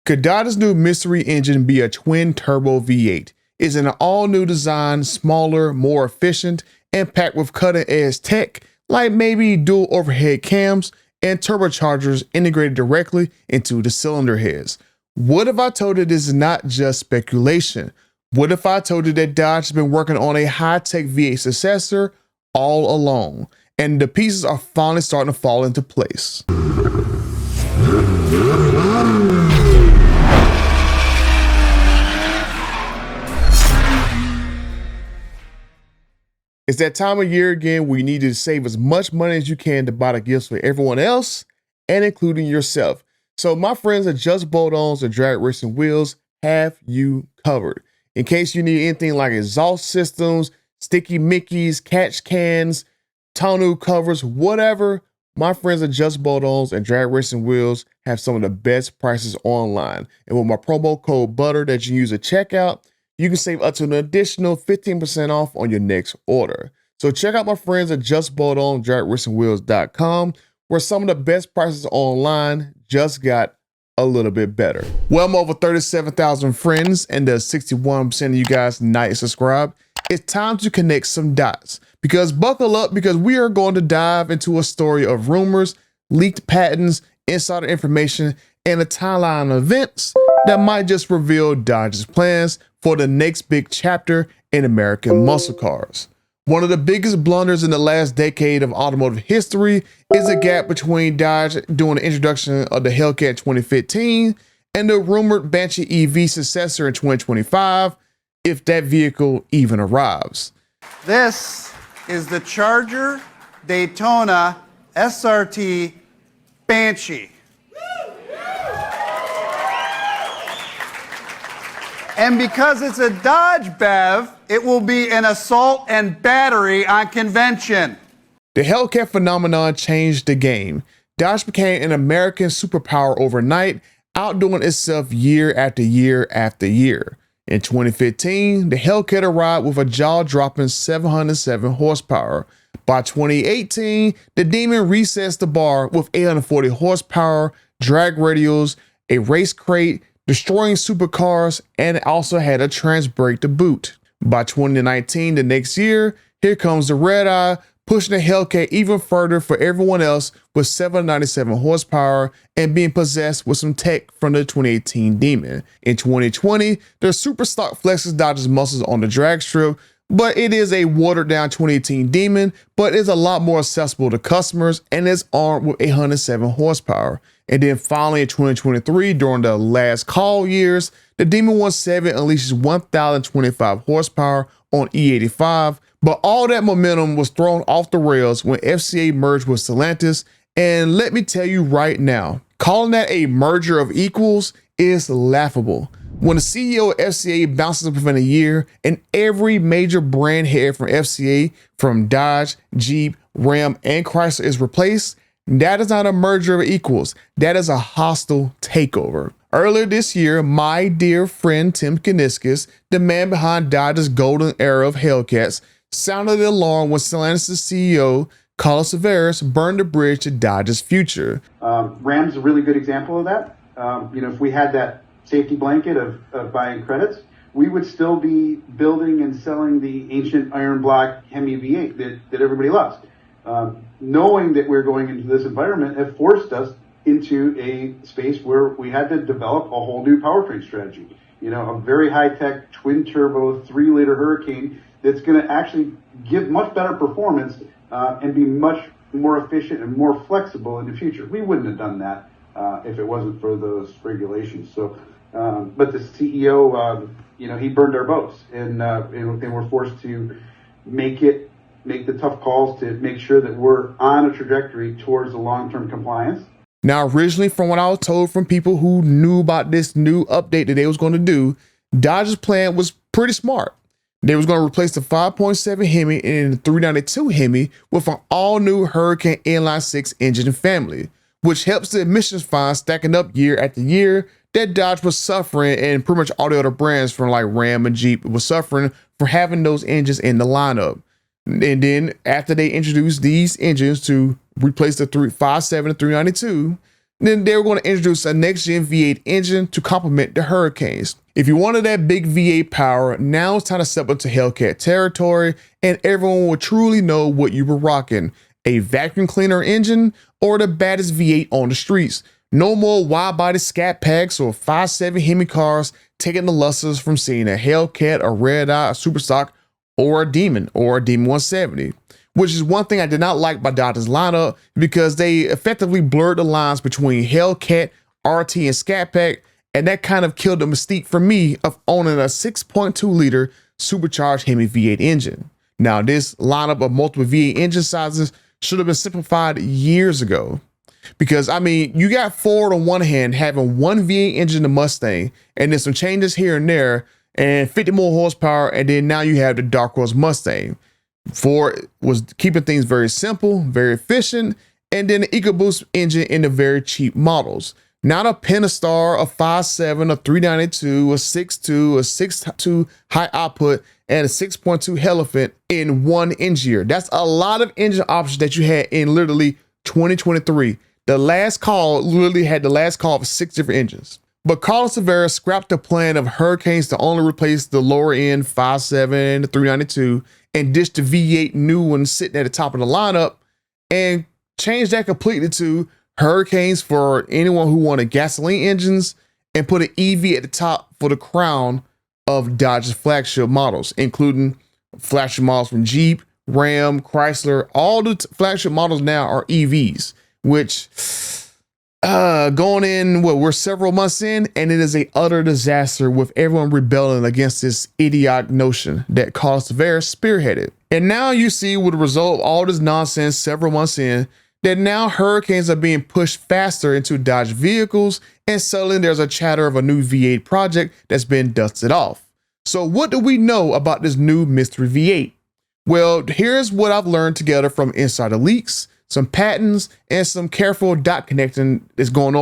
Could Dodge's new mystery engine be a twin-turbo V8? Is an all-new design, smaller, more efficient, and packed with cutting-edge tech, like maybe dual overhead cams and turbochargers integrated directly into the cylinder heads? What if I told you this is not just speculation? What if I told you that Dodge has been working on a high-tech V8 successor all along, and the pieces are finally starting to fall into place? It's that time of year again where you need to save as much money as you can to buy the gifts for everyone else and including yourself. So my friends at Just Bolt-Ons and Drag Racing Wheels have you covered. In case you need anything like exhaust systems, sticky Mickeys, catch cans, tonneau covers, whatever, my friends at Just Bolt-Ons and Drag Racing Wheels have some of the best prices online. And with my promo code BUTTER that you use at checkout, you can save up to an additional 15% off on your next order. So check out my friends at Just Bolt-Ons, DragRacingWheels.com, where some of the best prices online just got a little bit better. Well, I'm over 37,000 friends, and the 61% of you guys not subscribed. It's time to connect some dots, because buckle up, because we are going to dive into a story of rumors, leaked patents, insider information, and a timeline of events that might just reveal Dodge's plans for the next big chapter in American muscle cars. One of the biggest blunders in the last decade of automotive history is the gap between Dodge doing the introduction of the Hellcat 2015 and the rumored Banshee EV successor in 2025, if that vehicle even arrives. This is the Charger Daytona SRT Banshee. And because it's a Dodge BEV, it will be an assault and battery on convention. The Hellcat phenomenon changed the game. Dodge became an American superpower overnight, outdoing itself year after year after year. In 2015, the Hellcat arrived with a jaw-dropping 707 horsepower. By 2018, the Demon resets the bar with 840 horsepower, drag radials, a race crate, destroying supercars, and also had a trans brake to boot. By 2019, the next year, here comes the Red Eye, pushing the Hellcat even further for everyone else with 797 horsepower and being possessed with some tech from the 2018 Demon. In 2020, the super stock flexes Dodge's muscles on the drag strip, but it is a watered down 2018 Demon, but is a lot more accessible to customers and is armed with 807 horsepower. And then finally in 2023, during the last call years, the Demon 17 unleashes 1,025 horsepower on E85, but all that momentum was thrown off the rails when FCA merged with Stellantis. And let me tell you right now, calling that a merger of equals is laughable. When the CEO of FCA bounces up within a year and every major brand head from FCA, from Dodge, Jeep, Ram, and Chrysler is replaced, that is not a merger of equals. That is a hostile takeover. Earlier this year, my dear friend Tim Kuniskis, the man behind Dodge's golden era of Hellcats, sounded the alarm when Stellantis' CEO, Carlos Tavares, burned the bridge to Dodge's future. Ram's a really good example of that. If we had that safety blanket of buying credits, we would still be building and selling the ancient iron block HEMI V8 that everybody loves. Knowing that we're going into this environment have forced us into a space where we had to develop a whole new powertrain strategy. A very high-tech twin-turbo 3-liter Hurricane that's going to actually give much better performance and be much more efficient and more flexible in the future. We wouldn't have done that if it wasn't for those regulations. So, but the CEO, he burned our boats, and we're forced to make the tough calls to make sure that we're on a trajectory towards a long-term compliance. Now, originally, from what I was told from people who knew about this new update that they was going to do, Dodge's plan was pretty smart. They was going to replace the 5.7 HEMI and the 392 HEMI with an all-new Hurricane inline-6 engine family, which helps the emissions fine stacking up year after year that Dodge was suffering, and pretty much all the other brands from like Ram and Jeep was suffering for having those engines in the lineup. And then after they introduced these engines to replace the 357 and 392, Then they were going to introduce a next-gen V8 engine to complement the Hurricanes. If you wanted that big V8 power, now it's time to step into Hellcat territory, and everyone will truly know what you were rocking: a vacuum cleaner engine or the baddest V8 on the streets. No more wide-body scat packs or 5.7 HEMI cars taking the lusters from seeing a Hellcat, a Red Eye, a Superstock, or a Demon 170. Which is one thing I did not like by Dodge's lineup, because they effectively blurred the lines between Hellcat, RT, and Scat Pack, and that kind of killed the mystique for me of owning a 6.2 liter supercharged HEMI V8 engine. Now, this lineup of multiple V8 engine sizes should have been simplified years ago. Because, I mean, you got Ford on one hand having one V8 engine, the Mustang, and then some changes here and there, and 50 more horsepower, and then now you have the Dark Horse Mustang. Ford was keeping things very simple, very efficient, and then the EcoBoost engine in the very cheap models. Not a Pentastar, a 5.7, a 392, a 6.2, a 6.2 high output, and a 6.2 Elephant in one engine year. That's a lot of engine options that you had in literally 2023. The last call literally had the last call for 6 different engines. But Carlos Tavares scrapped the plan of Hurricanes to only replace the lower end 5.7, the 392, and ditch the V8 new one sitting at the top of the lineup, and change that completely to Hurricanes for anyone who wanted gasoline engines, and put an EV at the top for the crown of Dodge's flagship models, including flagship models from Jeep, Ram, Chrysler. All the flagship models now are EVs, which going in, we're several months in, and it is a utter disaster with everyone rebelling against this idiotic notion that Carlos Tavares spearheaded. And now you see, with the result of all this nonsense several months in, that now Hurricanes are being pushed faster into Dodge vehicles, and suddenly there's a chatter of a new V8 project that's been dusted off. So what do we know about this new mystery V8? Well, here's what I've learned together from insider leaks, some patents, and some careful dot connecting that's going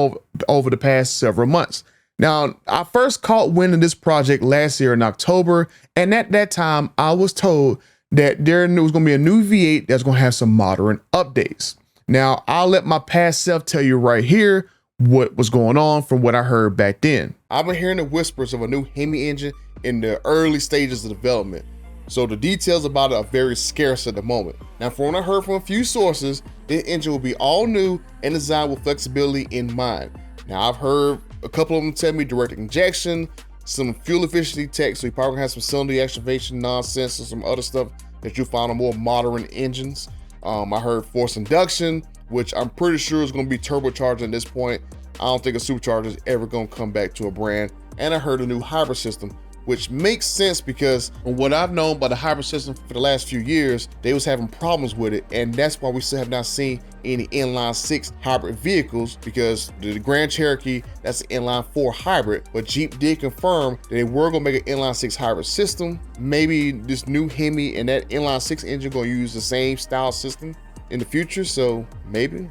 over the past several months. Now, I first caught wind of this project last year in October, and at that time, I was told that there was going to be a new V8 that's going to have some modern updates. Now, I'll let my past self tell you right here what was going on from what I heard back then. I've been hearing the whispers of a new HEMI engine in the early stages of development, so the details about it are very scarce at the moment. Now, from what I heard from a few sources, the engine will be all new and designed with flexibility in mind. Now, I've heard a couple of them tell me direct injection, some fuel efficiency tech, so you probably have some cylinder activation nonsense or some other stuff that you'll find on more modern engines. I heard force induction, which I'm pretty sure is going to be turbocharged at this point. I don't think a supercharger is ever going to come back to a brand. And I heard a new hybrid system, which makes sense because from what I've known about the hybrid system for the last few years, they was having problems with it, and that's why we still have not seen any inline 6 hybrid vehicles, because the Grand Cherokee, that's an inline 4 hybrid, but Jeep did confirm that they were gonna make an inline 6 hybrid system. Maybe this new HEMI and that inline 6 engine gonna use the same style system in the future, so maybe,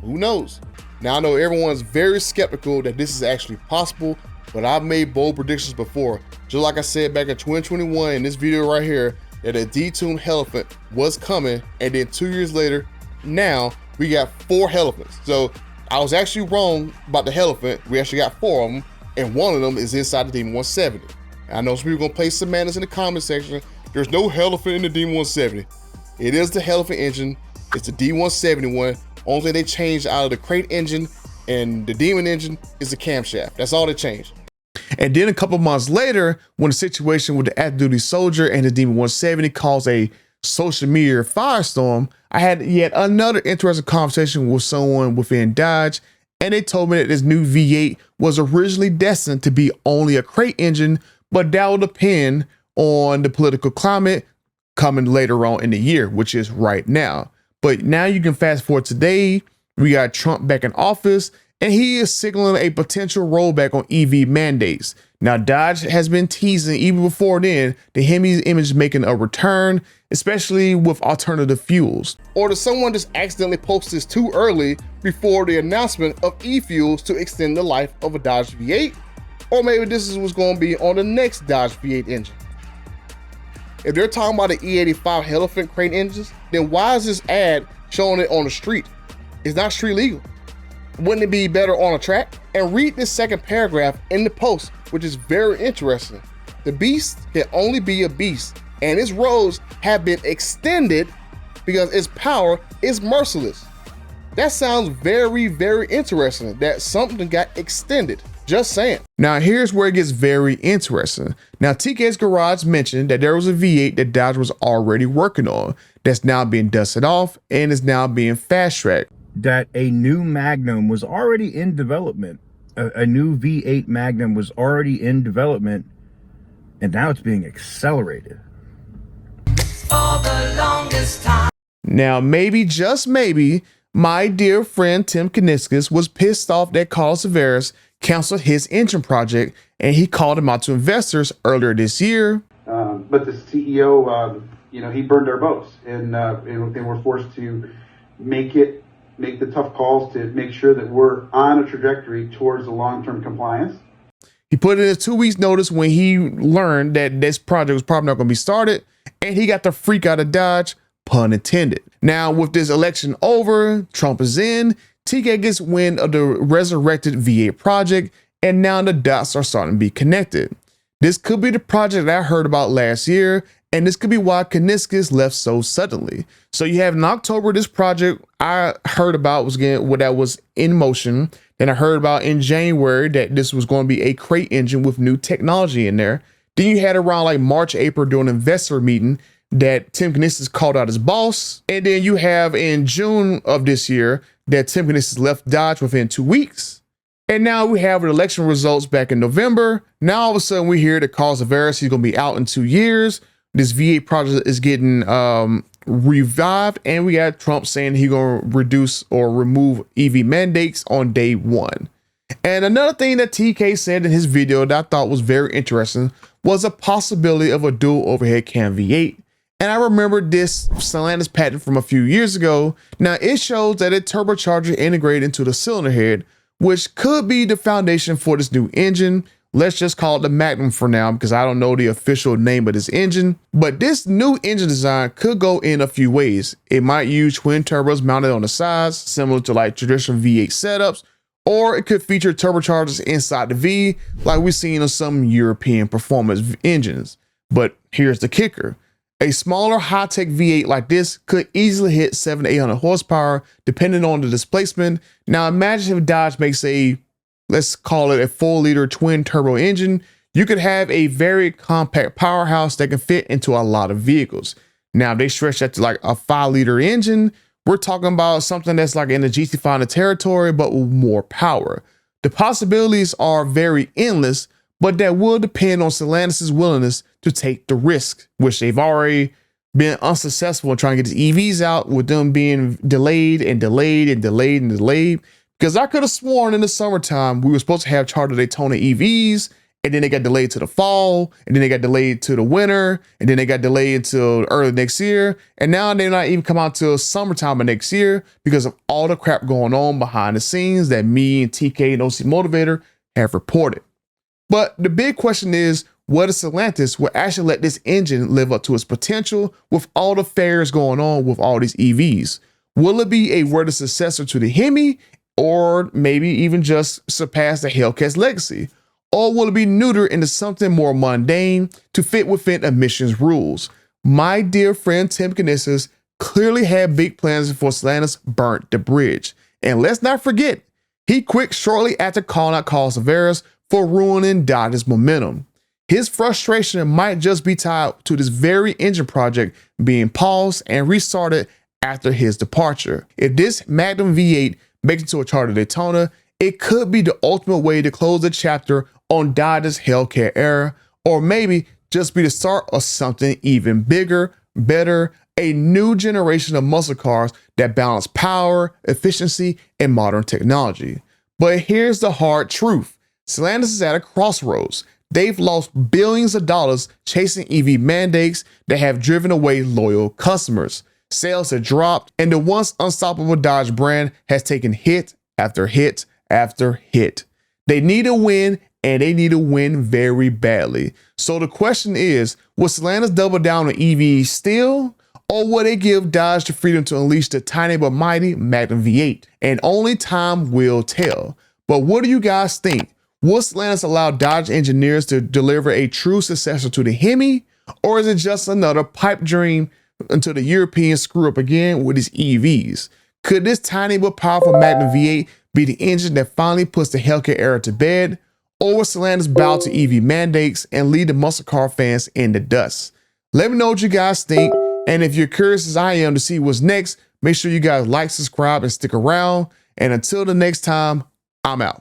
who knows? Now, I know everyone's very skeptical that this is actually possible, but I've made bold predictions before. Just like I said back in 2021 in this video right here, that a detuned Elephant was coming, and then 2 years later, now we got 4 Elephants. So I was actually wrong about the Elephant. We actually got 4 of them, and one of them is inside the Demon 170. I know some people are gonna play some madness in the comment section. There's no Elephant in the Demon 170. It is the Elephant engine. It's the D171. Only thing they changed out of the crate engine and the Demon engine is the camshaft. That's all they changed. And then a couple months later, when the situation with the active duty soldier and the Demon 170 caused a social media firestorm, I had yet another interesting conversation with someone within Dodge, and they told me that this new V8 was originally destined to be only a crate engine, but that will depend on the political climate coming later on in the year, which is right now. But now you can fast forward today, we got Trump back in office, and he is signaling a potential rollback on EV mandates. Now, Dodge has been teasing even before then the HEMI's image making a return, especially with alternative fuels. Or did someone just accidentally post this too early before the announcement of e-fuels to extend the life of a Dodge V8? Or maybe this is what's going to be on the next Dodge V8 engine. If they're talking about the E85 Elephant crate engines, then why is this ad showing it on the street? It's not street legal. Wouldn't it be better on a track? And read this second paragraph in the post, which is very interesting. The beast can only be a beast, and its roads have been extended because its power is merciless. That sounds very, very interesting, that something got extended. Just saying. Now here's where it gets very interesting. Now TK's Garage mentioned that there was a V8 that Dodge was already working on that's now being dusted off and is now being fast-tracked. That a new Magnum was already in development. A new V8 Magnum was already in development, and now it's being accelerated. For the longest time. Now maybe, just maybe, my dear friend Tim Kuniskis was pissed off that Carlos Tavares canceled his engine project, and he called him out to investors earlier this year. But the CEO, he burned our boats, and they were forced to make the tough calls to make sure that we're on a trajectory towards the long-term compliance. He put in a 2 weeks notice when he learned that this project was probably not going to be started, and he got the freak out of Dodge, pun intended. Now, with this election over, Trump is in, TK gets wind of the resurrected V8 project, and now the dots are starting to be connected. This could be the project that I heard about last year, and this could be why Kuniskis left so suddenly. So you have in October, this project I heard about was that was in motion. Then I heard about in January that this was going to be a crate engine with new technology in there. Then you had around like March, April during an investor meeting that Tim Kuniskis called out his boss. And then you have in June of this year that Tim Kuniskis left Dodge within 2 weeks. And now we have the election results back in November. Now all of a sudden we hear that Carlos Tavares, he's going to be out in 2 years. This V8 project is getting revived, and we got Trump saying he's going to reduce or remove EV mandates on day one. And another thing that TK said in his video that I thought was very interesting was a possibility of a dual overhead cam V8. And I remember this Stellantis patent from a few years ago. Now it shows that a turbocharger integrated into the cylinder head, which could be the foundation for this new engine. Let's just call it the Magnum for now, because I don't know the official name of this engine. But this new engine design could go in a few ways. It might use twin turbos mounted on the sides, similar to like traditional V8 setups, or it could feature turbochargers inside the V, like we've seen on some European performance engines. But here's the kicker. A smaller high-tech V8 like this could easily hit 700 to 800 horsepower, depending on the displacement. Now imagine if Dodge makes let's call it a 4-liter twin turbo engine. You could have a very compact powerhouse that can fit into a lot of vehicles. Now, if they stretch that to like a 5-liter engine, we're talking about something that's like in the GT5 territory, but with more power. The possibilities are very endless, but that will depend on Stellantis' willingness to take the risk, which they've already been unsuccessful in trying to get these EVs out, with them being delayed and delayed and delayed and delayed. Because I could have sworn in the summertime we were supposed to have Charter Daytona EVs, and then they got delayed to the fall, and then they got delayed to the winter, and then they got delayed until early next year. And now they're not even come out till summertime of next year because of all the crap going on behind the scenes that me and TK and OC Motivator have reported. But the big question is, whether Stellantis will actually let this engine live up to its potential with all the fares going on with all these EVs. Will it be a worthy successor to the HEMI, or maybe even just surpass the Hellcat's legacy? Or will it be neutered into something more mundane to fit within emissions rules? My dear friend Tim Kuniskis clearly had big plans before Stellantis burnt the bridge. And let's not forget, he quit shortly after calling out Carlos Tavares for ruining Dodge's momentum. His frustration might just be tied to this very engine project being paused and restarted after his departure. If this Magnum V8 makes it to a Charter Daytona, it could be the ultimate way to close the chapter on Dodge's Hellcat era, or maybe just be the start of something even bigger, better, a new generation of muscle cars that balance power, efficiency, and modern technology. But here's the hard truth. Stellantis is at a crossroads. They've lost billions of dollars chasing EV mandates that have driven away loyal customers. Sales have dropped, and the once unstoppable Dodge brand has taken hit after hit after hit. They need a win, and they need to win very badly. So the question is, will Stellantis double down on EVs still, Or will they give Dodge the freedom to unleash the tiny but mighty Magnum V8? And only time will tell. But what do you guys think? Will Stellantis allow Dodge engineers to deliver a true successor to the HEMI? Or is it just another pipe dream until the Europeans screw up again with these EVs? Could this tiny but powerful Magnum V8 be the engine that finally puts the Hellcat era to bed? Or will Stellantis bow to EV mandates and lead the muscle car fans in the dust? Let me know what you guys think. And if you're curious as I am to see what's next, make sure you guys like, subscribe, and stick around. And until the next time, I'm out.